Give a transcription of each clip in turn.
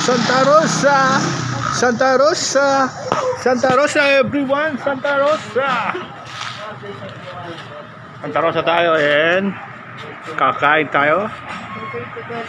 Santa Rosa. Santa Rosa. Santa Rosa everyone. Santa Rosa. Santa Rosa tayo and kakain tayo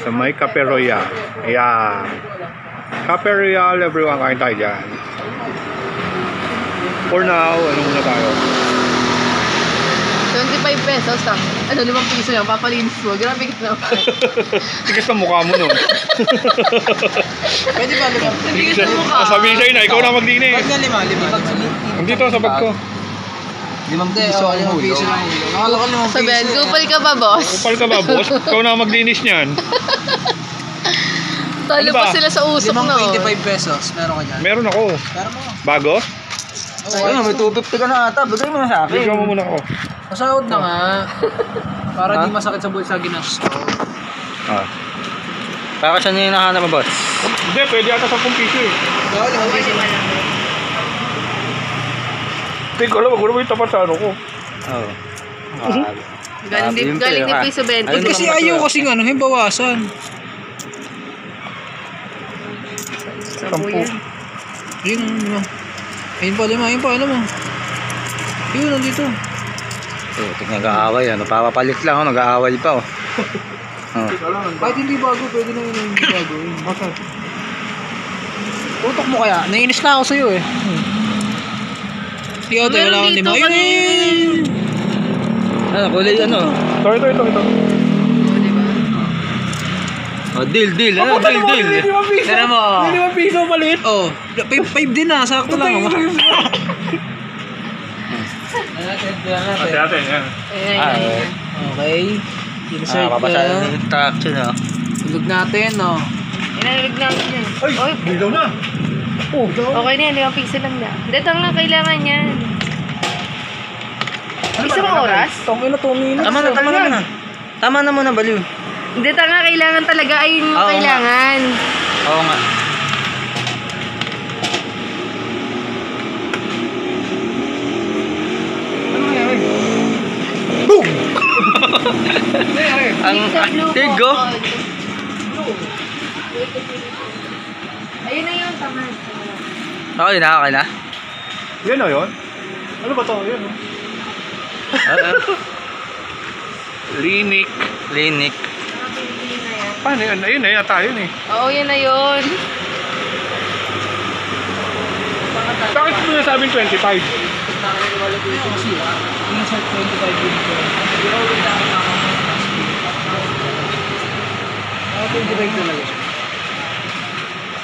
sa may Cafe Royal. Ayan. Cafe Royal everyone, kain tayo dyan. For now, ano muna tayo? 25 pesos lang. Ano, 5 piso lang. Papalinis mo. Grabe ka naman. Tigas ng mukha mo nun. Pwede ba 5? Tigas ng mukha. Sabihin sa'yo na, ikaw na maglinis. Ba't nga 5? Nandito sa bag ko. 5 piso ang ulo. Nakala ko 5 piso. Sabihin, kupal ka ba, boss? Kupal ka ba, boss? Ikaw na maglinis niyan. Talo pa sila sa usok na. 25 pesos. Meron ka dyan? Meron ako. Meron mo. Bago? Ayun, may 250 ka na ata. Bigay mo na sa akin. Bigyan mo muna ako. Masahod na nga. Para di masakit sa bulsa ginastos. Ah. Para siya niya yung nakahanap mo, boss? Hindi, pwede ata 10 piso eh. Hindi ko alam, wag mo yung tapat sa ano ko. Oo. Galing din piso 20. Kasi ayaw kasing ano, yung bawasan. Sabo yan. Yun, ano. Ayun pa, alam mo. Yun, nandito. Nag-aaway, ano, papapalit lang, nag-aaway pa, oh. Kahit hindi bago, pwede na yun hindi bago. Bakit? Tutok mo kaya, nainis na ako sa'yo, eh. Sige, ito, wala akong lima. Ayun! Ano, kulay, ano? Ito. Oh, deal. Ano, deal. Tara mo. 5 piso palit. Oh, 5 din na, sakto lang. Ate, yan. Okay. Insert na. Instruction, oh. Tulog natin, oh. Inalig namin yan. Ay, bilaw na. Oh, Okay na yan, 5 piso lang na. Dito nga kailangan yan. Isang oras? Tama na. Tama na muna, baliw. Hindi, tanga, kailangan talaga ay yung kailangan. Oo nga. ano nangyari? Boom! Ang tigo. Ayun na yun, tama. Okay na. Yan o yun? Ano ba to? Yan o. Linik. Paano yun? Ayun na yata yun eh. Oo, yan na yun. Bakit mo nasabing 25? Insert 25 dito.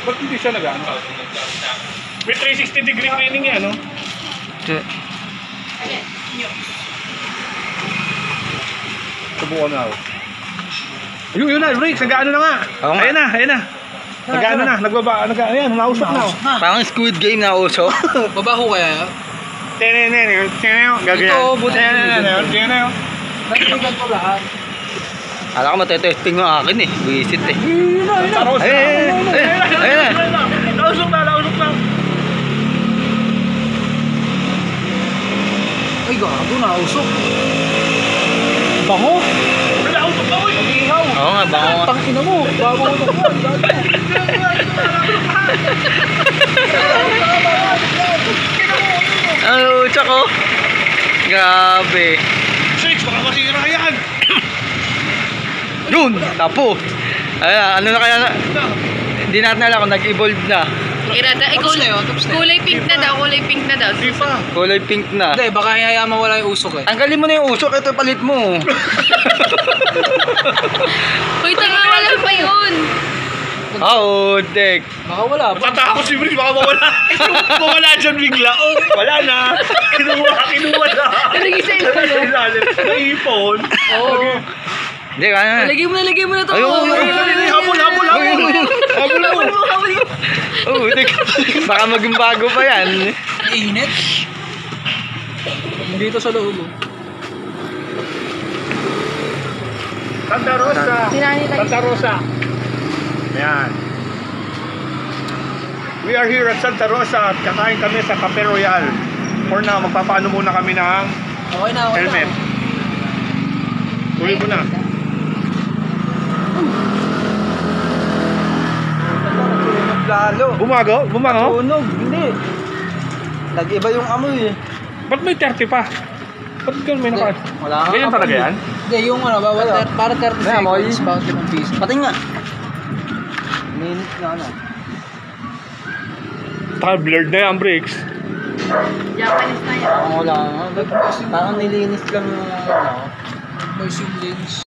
Ba't hindi siya nag-ano? May 360 degree cleaning yan, no? Subukan na ako. Yun na, Rick, nag-ano na nga. Oo nga. Ayan na. Nag-ano na, ayan, nausok na. Parang Squid Game na usok. Babaho kaya? Gagawin. buti. Nagtigan ko lahat. Alam ko matetesting mo akin eh. Visit eh. Ayun na. Nausok na. Ay, gago na usok. Bango. Nausok na, uy. Ihaw. Oo nga, bango. Tangina mo. Bago ko Ang usok ko. Grabe. Six, baka masira yan. Yun, tapos. Ano na kaya na? Hindi natin alam kung nag-evolve na. Kulay pink na daw. Di pa. Kulay pink na. Hindi, baka hayaan mawala yung usok eh. Tanggalin mo na yung usok, ito palit mo. Uy, tanga, wala pa yun. Oo, dek. Baka wala pa. Matatakot si Brice, baka mawala. Mawala dyan bigla. Oh, wala na. Kinuha na. Nalagay sa ilalim. Naipon. Oo. Hindi, kaya na. Lagay mo na to. Ayun. Habol mo. Oo, dek. Baka maging bago pa yan. Init. Dito sa loob. Santa Rosa. Santa Rosa. Ayan. We are here at Santa Rosa at kakain kami sa Cafe Royal. For now, magpapaano muna kami ng Okay na. helmet. Uwi mo na. lalo. Bumago? Bumango? Tunog, hindi. Nag-iba yung amoy eh. Ba't may 30 pa? Ba't ganun may naka... Wala ka. Ganyan talaga yan? Hindi, yung ano, bawat para 30 May amoy. seconds, bawat 5 piso. Pati nga. Minute na ano. Taka blurred na yan, brakes. Japanese na yan. Wala nga. Parang nilinis lang yung ano. Moist yung lens.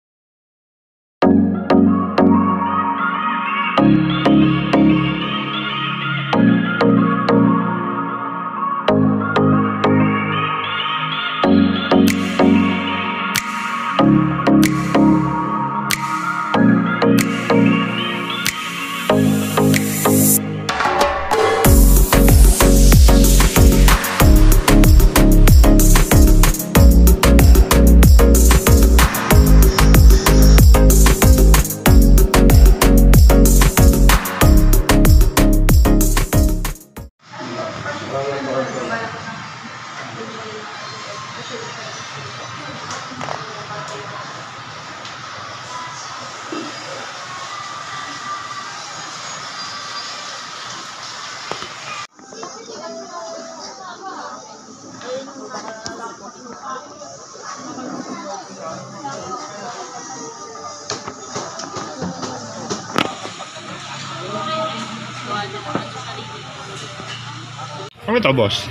Ano ito, boss?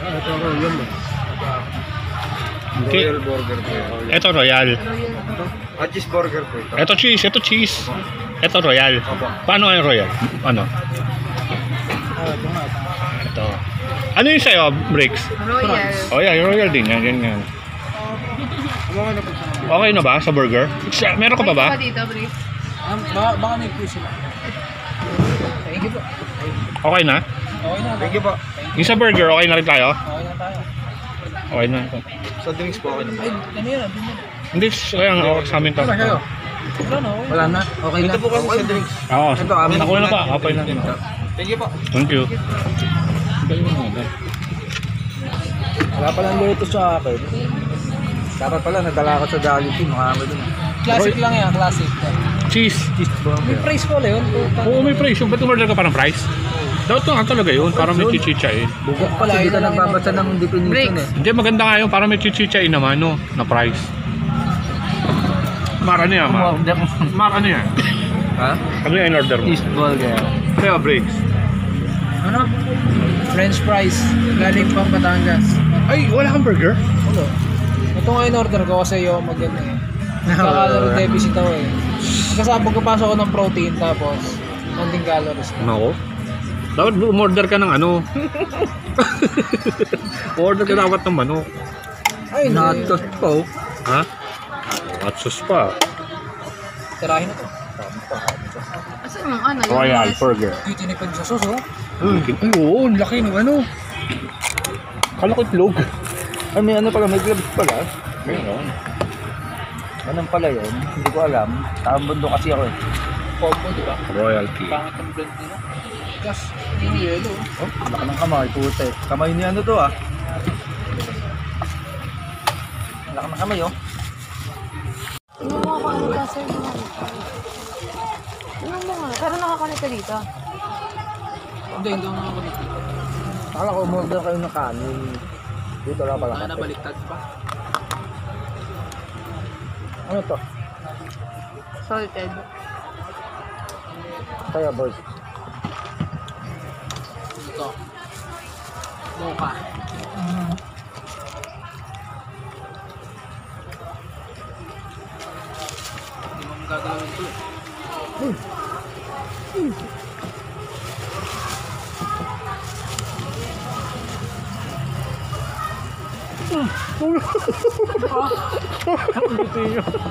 Ito ako yun ba? Okay. Royal burger po yun. Ito royal. Cheeseburger po ito. Ito cheese, ito cheese. Ito royal. Paano ang royal? Ano? Ito. Ano yung sa'yo, Bricks? Royal. Oh yeah, yung royal din. Yan, ganyan. Okay na ba sa burger? Meron ka pa ba? Dito, Bri. Baka may piso lang. Thank you po. Okay na? Okay na. Thank you po. Yung sa burger, okay na rin tayo? Okay na tayo. Okay na. Sa drinks po okay Ay, ano yun? Ano yun? Hindi, kaya nga okay sa amin to. Wala na, okay. Wala na? Okay na. Ito po kasi sa drinks. Oo, Ito, amin. nakuha na pa. Okay na. Thank you po. Thank you. Wala palang luto sa akin. Dapat pala, nadala ko sa Jollibee. Makakami dun. Classic lang yan, classic. Cheese. May price pala yun. Oo, may price. Yung ba't umorder ka pa ng price? Dapat nga talaga yun, para may chichichain. Bugok pala. Kasi di ka nagbabasa ng definition Breaks. eh. Hindi, maganda nga yun, para may chichichain naman, no? Na price. Mar, ano yan, Mar? Mar, ano yan? Ha? Ano yung in-order mo? Cheeseburger. Kaya, breaks. Ano? French fries. Galing pang Batangas. Ay, wala kang burger? Ano? Ito nga in-order ko kasi yung maganda eh. Calorie deficit ako eh. Kasama pagkapasok ko ng protein tapos konting calories. Nako. Dapat umorder ka ng ano. Order ka dapat ng manok. Ay, Natos po. Ha? At sauce pa. tirahin na to. Asan yung ano? Yung Royal burger. Dito tinipid sa sauce oh. Ay, oo, ang laki ng ano. Kala ko itlog. Ay, may ano pala, may gloves pala. Meron. Anong pala yun? Hindi ko alam. Tamang bundok kasi ako eh. Combo, di ba? Royalty. Pangit ang blend nila. Gas, yung yellow. Oh, laki ng kamay, puti. Kamay ni ano to ah. Laki ng kamay oh. Ano mo ako ano ka, sir? Ano mo nga? Pero nakakonect ka dito. Hindi ako nakakonect. Akala ko umorder kayo ng kanin. Dito lang pala. Baka nabaliktad pa. Ano to? Salted. Kaya boys. Ito. Mocha. Hindi mo gagawin ito eh.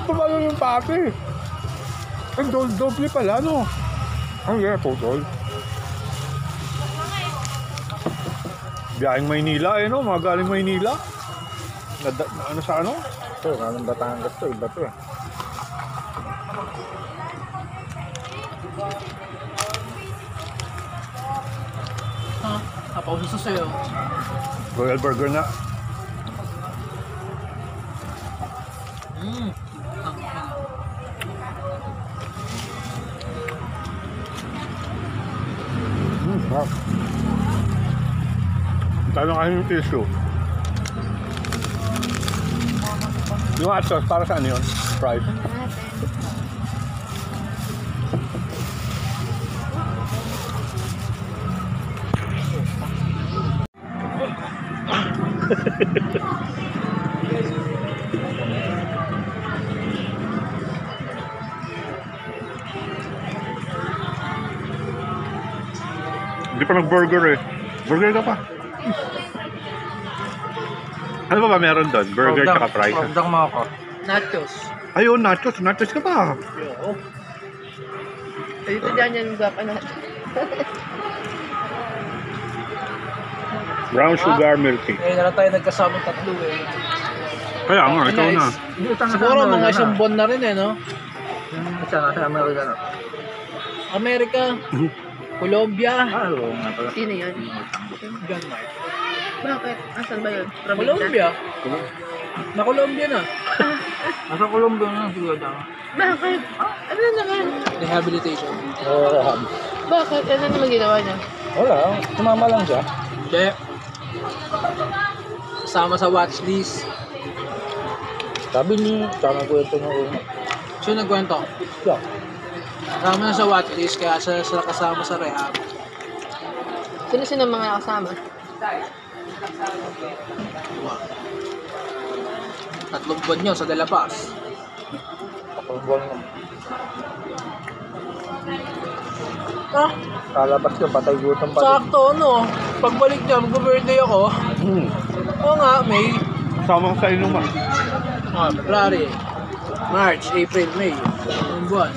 Tumalo yung pati. Ang doble pala, no? Ang yeah, total. Biyaheng Maynila, eh, no? Mga galing Maynila. Ano sa ano? Ito, anong Batangas to? Iba to eh. Ha? Napauso sa'yo. Royal burger na. Tanong kayo yung tissue. Yung hot sauce, para saan yun? Price? Hindi pa nag-burger eh. Burger ka pa. Ano ba meron doon? Burger tsaka fries. Pagdang mga ko. Nachos. Ayun, nachos. Nachos ka pa. Dito dyan yung gapa natin. Brown sugar milk tea. Ngayon na lang tayo nagkasama tatlo eh. Kaya nga, ikaw na. Siguro mga isang buwan na rin eh, no? Sa Amerika na. Amerika, Colombia, Oo nga pala. Sino yun? Ganmar. Bakit? Asan ba yun? Colombia. Na Colombia na. Nasa Colombia na siguro na. Bakit? Ano na naman? Rehabilitation. Bakit? Ano naman ginawa niya? Wala, sumama lang siya. Hindi. Kasama sa watchlist. Sabi niya, sama kwento niya una. Siya nagkwento. Yeah. Kasama na sa watchlist kaya sila kasama sa rehab. Sino mga kasama? 3 buwan yun sa De La Paz. Kapagbuwan naman. Ah, Kalabas ka, patay gutom pa. sakto ano. Pagbalik niya, mag-birthday ako. Oo nga, May. Kasama sa inuman. February, March, April, May. Ang buwan.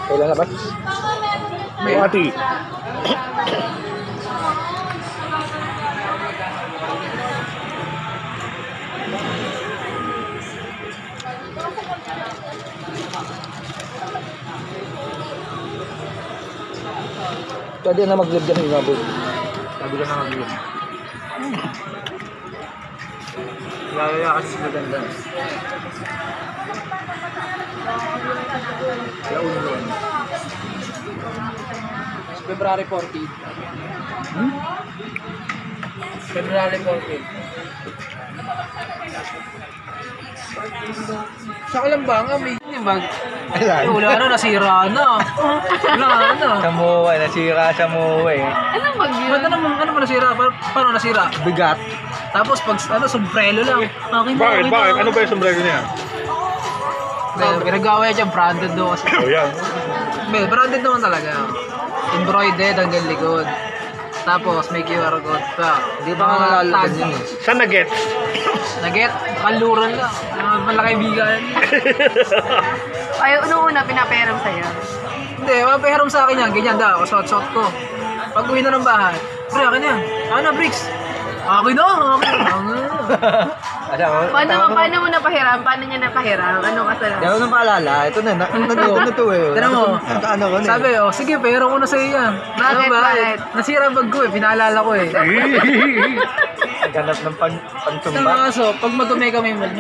Kailan labas? May. Ati. Pwede na mag-live dyan yung nabog. Sabi ka na mag-live. Lalaya kasi sa maganda. Kaya uno yun. February 14. February 14. Sa Kalambanga, may bag. Ayan. Wala na, nasira na. Wala na. Sa Moe, nasira sa Moe. Anong bag yun? Ba't ano ba nasira? Paano nasira? Bigat. Tapos pag sombrero lang. Okay na, Bakit? okay na. Bakit? Ano ba yung sombrero niya? Pinagawa niya dyan, branded daw kasi. Oh, yan. Branded naman talaga. Embroidered hanggang likod. Tapos may QR code pa. Hindi pa nga nalalagyan yun eh. Saan na-get? Nag-get, kaluran lang. Malaki bigan. Ay, nung una, pinaperam sa'yo. Hindi, mapahiram sa akin yan. Ganyan daw, suot-suot ko. Pag uwi na ng bahay, pre, akin yan. Ano, Bricks? Akin na, akin na. Paano mo napahiram? Paano niya napahiram? Anong kasalanan? Hindi ako nang paalala. Ito na, nandito na to eh. Tira mo. Ano ko na eh. Sabi, oh, sige, pahiram ko na sa'yo yan. Bakit? Bakit? Nasira ang bag ko eh, pinaalala ko eh. Naghanap ng pansumba. Tama kaso, pag madumi kami, wag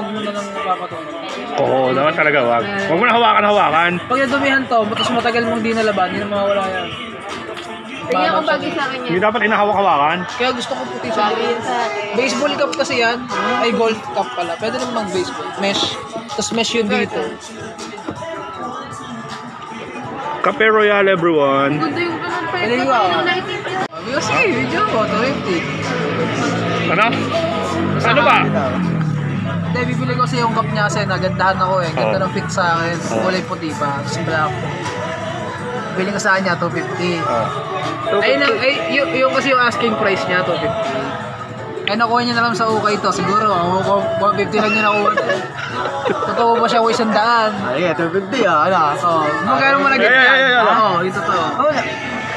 mo na lang papatunod. Oo, naman talaga, wag. Huwag mo na hawakan. Pag nadumihan to, tapos matagal mong di nalaban, hindi na mawawala yan. Tingnan ko bagay sa akin Hindi yan. dapat inahawak-hawakan. Kaya gusto ko puti sa Bagay yan sa akin. baseball cup kasi yan. Ay, golf cup pala. Pwede naman mag-baseball. Mesh. Tapos mesh yun dito. Cafe Royale, everyone. Ganda yung ganun pa Pwede yun. ba? Yung lighting pa yun. Sabi ko, sige, video ko. 250. Ano? Ano ba? Hindi, bibili ko kasi yung cup niya kasi nagandahan ako eh. Ganda Oo. ng fit sa akin. Kulay puti pa. Tapos black. Bili ko sa kanya, 250. Ayun lang, yung kasi yung asking price niya, 250. Ay, nakuha niya na lang sa ukay ito. Siguro, 150 lang niya nakuha. Totoo ba siya ko 100? Ay, 250 ah. Ano? Oo. Magkano mo nag-get Yeah, yeah, yeah. Oo, ito to.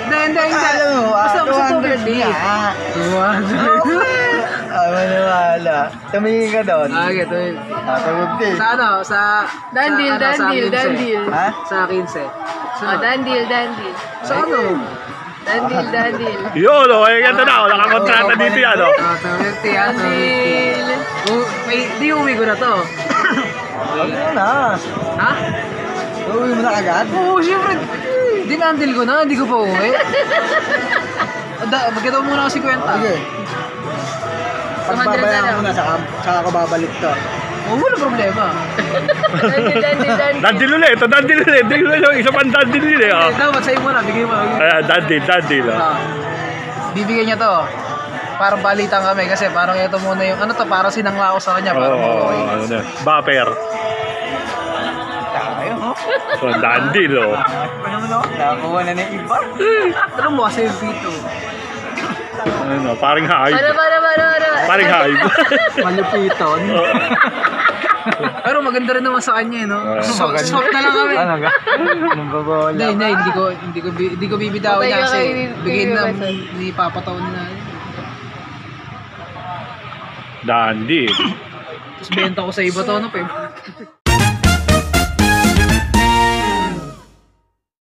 Hindi. Alam mo, Basta 200 250. na. Maniwala. Tumingin ka doon. Okay, 250. 250. Sa ano? Sa... Dan deal, sa, dan sa deal, 15. dan deal. Ha? Sa 15. Oh, dan deal, dan deal. Sa ano? Dan deal, dan deal. Yun, oh, ay ganda na. Nakakontrata dito yan, oh. 250 yan, 250. May, di uwi ko na to. Ano na? Ha? Uuwi mo na agad? Oo, syempre. Dinandil ko na, hindi ko pa uwi. Magkita mo muna ako 50. Sige. Pagbabayaran mo na, saka ako babalik to. Oo, wala problema. Dandil ulit. Ito, dandil ulit. Isa pang dandil ulit. Oh. Dapat sa'yo muna, bigay mo. Dandil. Oh. Bibigyan niya to. Parang balitan kami kasi parang ito muna yung, ano to, parang sinangla ko sa kanya. Parang Ano na. Buffer. So, dandil, oh. Nakakuha na ng iba. Pero mo kasi yung pito. Ano, paring hive. Para. Paring hive. Malupiton. Pero maganda rin naman sa kanya, no? Swap na lang kami. Ano ka? Anong babola? Hindi ko bibitawin niya kasi bigay na ni Papa Taon na. Dandil. Tapos benta ko sa iba to, no?